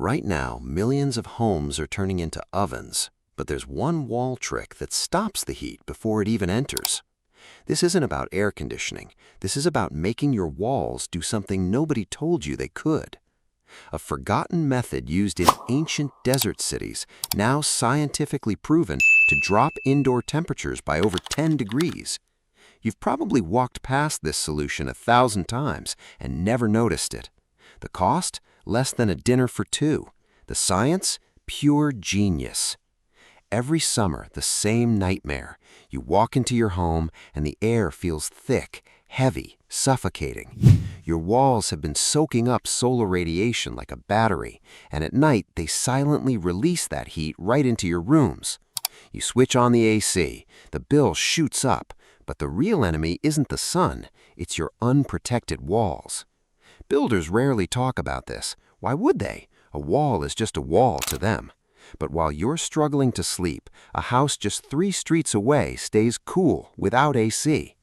Right now, millions of homes are turning into ovens, but there's one wall trick that stops the heat before it even enters. This isn't about air conditioning. This is about making your walls do something nobody told you they could. A forgotten method used in ancient desert cities, now scientifically proven to drop indoor temperatures by over 10 degrees. You've probably walked past this solution 1,000 times and never noticed it. The cost? Less than a dinner for two. The science? Pure genius. Every summer, the same nightmare. You walk into your home and the air feels thick, heavy, suffocating. Your walls have been soaking up solar radiation like a battery, and at night they silently release that heat right into your rooms. You switch on the AC, the bill shoots up, but the real enemy isn't the sun, it's your unprotected walls. Builders rarely talk about this. Why would they? A wall is just a wall to them. But while you're struggling to sleep, a house just 3 streets away stays cool without AC.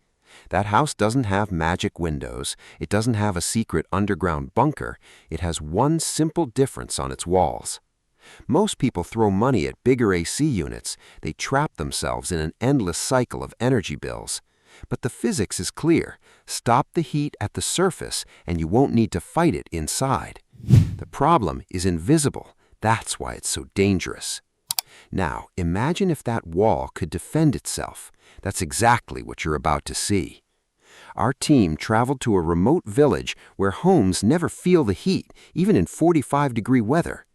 That house doesn't have magic windows. It doesn't have a secret underground bunker. It has one simple difference on its walls. Most people throw money at bigger AC units. They trap themselves in an endless cycle of energy bills. But the physics is clear. Stop the heat at the surface and you won't need to fight it inside. The problem is invisible. That's why it's so dangerous. Now, imagine if that wall could defend itself. That's exactly what you're about to see. Our team traveled to a remote village where homes never feel the heat, even in 45-degree weather.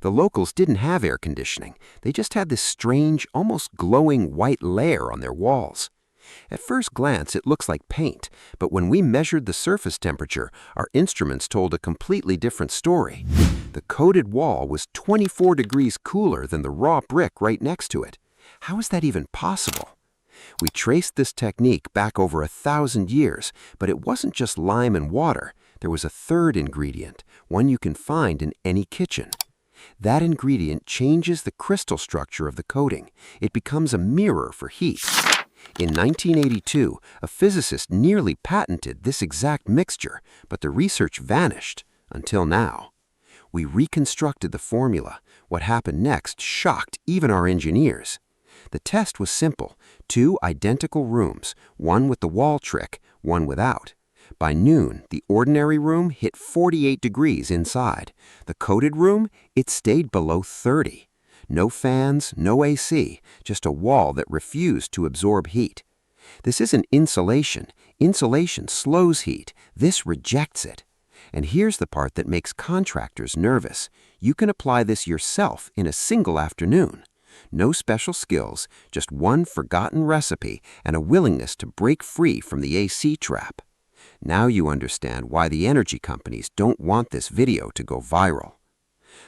The locals didn't have air conditioning. They just had this strange, almost glowing white layer on their walls. At first glance, it looks like paint, but when we measured the surface temperature, our instruments told a completely different story. The coated wall was 24 degrees cooler than the raw brick right next to it. How is that even possible? We traced this technique back over 1,000 years, but it wasn't just lime and water. There was a third ingredient, one you can find in any kitchen. That ingredient changes the crystal structure of the coating. It becomes a mirror for heat. In 1982, a physicist nearly patented this exact mixture, but the research vanished until now. We reconstructed the formula. What happened next shocked even our engineers. The test was simple. 2 identical rooms, one with the wall trick, one without. By noon, the ordinary room hit 48 degrees inside. The coated room, it stayed below 30. No fans, no AC, just a wall that refused to absorb heat. This isn't insulation. Insulation slows heat. This rejects it. And here's the part that makes contractors nervous. You can apply this yourself in a single afternoon. No special skills, just one forgotten recipe and a willingness to break free from the AC trap. Now you understand why the energy companies don't want this video to go viral.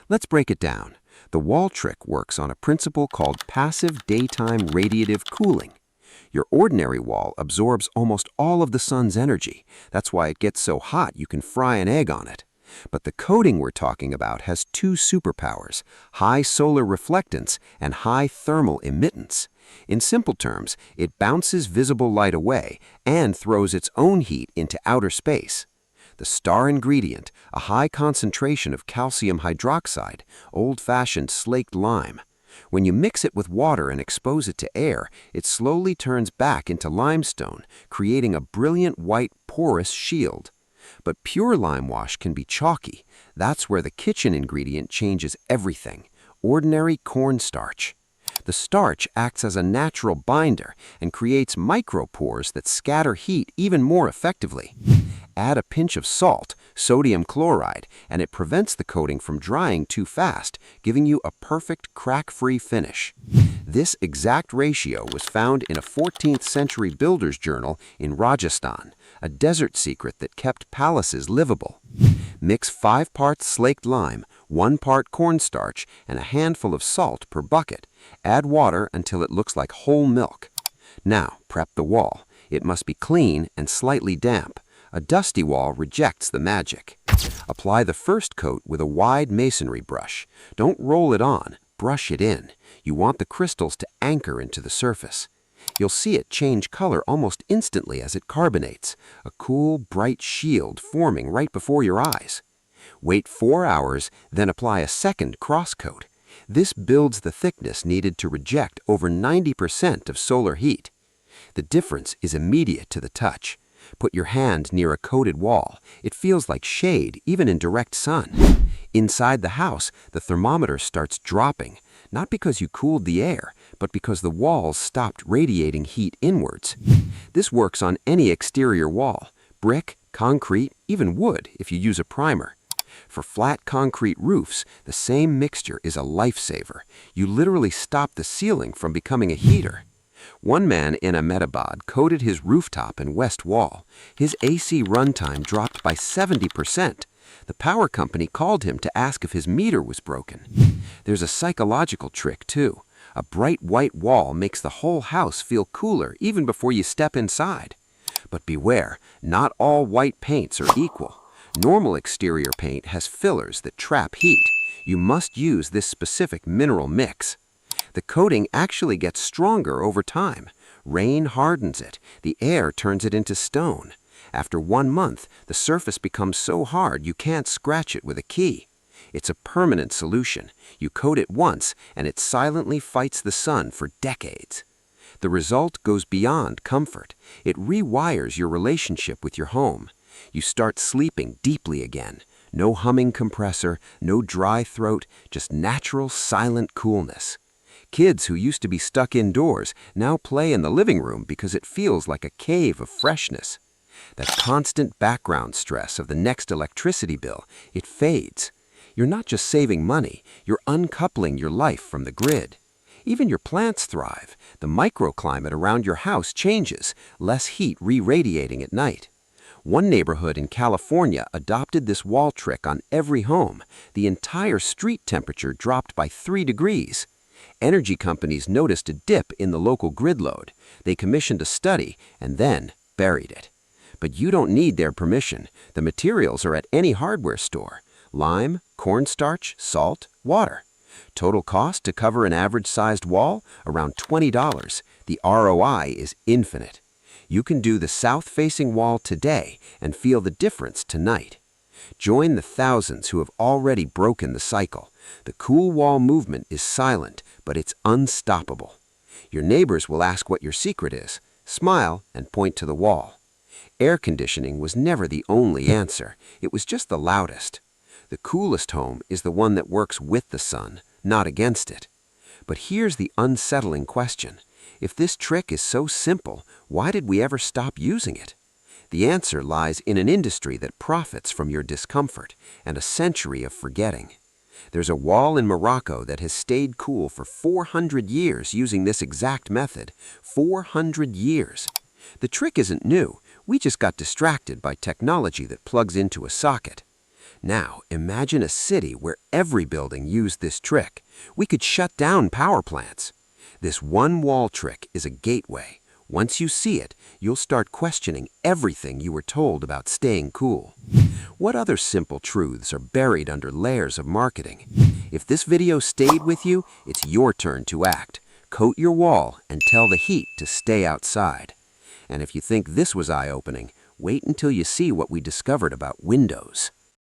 Let's break it down. The wall trick works on a principle called passive daytime radiative cooling. Your ordinary wall absorbs almost all of the sun's energy. That's why it gets so hot you can fry an egg on it. But the coating we're talking about has 2 superpowers, high solar reflectance and high thermal emittance. In simple terms, it bounces visible light away and throws its own heat into outer space. The star ingredient, a high concentration of calcium hydroxide, old-fashioned slaked lime. When you mix it with water and expose it to air, it slowly turns back into limestone, creating a brilliant white porous shield. But pure lime wash can be chalky. That's where the kitchen ingredient changes everything. Ordinary cornstarch. The starch acts as a natural binder and creates micropores that scatter heat even more effectively. Add a pinch of salt, sodium chloride, and it prevents the coating from drying too fast, giving you a perfect crack-free finish. This exact ratio was found in a 14th century builder's journal in Rajasthan, a desert secret that kept palaces livable. Mix 5 parts slaked lime, 1 part cornstarch, and a handful of salt per bucket. Add water until it looks like whole milk. Now, prep the wall. It must be clean and slightly damp. A dusty wall rejects the magic. Apply the first coat with a wide masonry brush. Don't roll it on, brush it in. You want the crystals to anchor into the surface. You'll see it change color almost instantly as it carbonates, a cool, bright shield forming right before your eyes. Wait 4 hours, then apply a second cross coat. This builds the thickness needed to reject over 90% of solar heat. The difference is immediate to the touch. Put your hand near a coated wall. It feels like shade, even in direct sun. Inside the house, the thermometer starts dropping, not because you cooled the air, but because the walls stopped radiating heat inwards. This works on any exterior wall, brick, concrete, even wood if you use a primer. For flat concrete roofs, the same mixture is a lifesaver. You literally stop the ceiling from becoming a heater. One man in Ahmedabad coated his rooftop and west wall. His AC runtime dropped by 70%. The power company called him to ask if his meter was broken. There's a psychological trick, too. A bright white wall makes the whole house feel cooler even before you step inside. But beware, not all white paints are equal. Normal exterior paint has fillers that trap heat. You must use this specific mineral mix. The coating actually gets stronger over time. Rain hardens it. The air turns it into stone. After 1 month, the surface becomes so hard you can't scratch it with a key. It's a permanent solution. You coat it once, and it silently fights the sun for decades. The result goes beyond comfort. It rewires your relationship with your home. You start sleeping deeply again. No humming compressor, no dry throat, just natural, silent coolness. Kids who used to be stuck indoors now play in the living room because it feels like a cave of freshness. That constant background stress of the next electricity bill, it fades. You're not just saving money, you're uncoupling your life from the grid. Even your plants thrive. The microclimate around your house changes, less heat re-radiating at night. One neighborhood in California adopted this wall trick on every home. The entire street temperature dropped by 3 degrees. Energy companies noticed a dip in the local grid load. They commissioned a study and then buried it. But you don't need their permission. The materials are at any hardware store. Lime, cornstarch, salt, water. Total cost to cover an average-sized wall? Around $20. The ROI is infinite. You can do the south-facing wall today and feel the difference tonight. Join the thousands who have already broken the cycle. The cool wall movement is silent, but it's unstoppable. Your neighbors will ask what your secret is. Smile and point to the wall. Air conditioning was never the only answer. It was just the loudest. The coolest home is the one that works with the sun, not against it. But here's the unsettling question. If this trick is so simple, why did we ever stop using it? The answer lies in an industry that profits from your discomfort and a century of forgetting. There's a wall in Morocco that has stayed cool for 400 years using this exact method. 400 years. The trick isn't new. We just got distracted by technology that plugs into a socket. Now, imagine a city where every building used this trick. We could shut down power plants. This one wall trick is a gateway. Once you see it, you'll start questioning everything you were told about staying cool. What other simple truths are buried under layers of marketing? If this video stayed with you, it's your turn to act. Coat your wall and tell the heat to stay outside. And if you think this was eye-opening, wait until you see what we discovered about windows.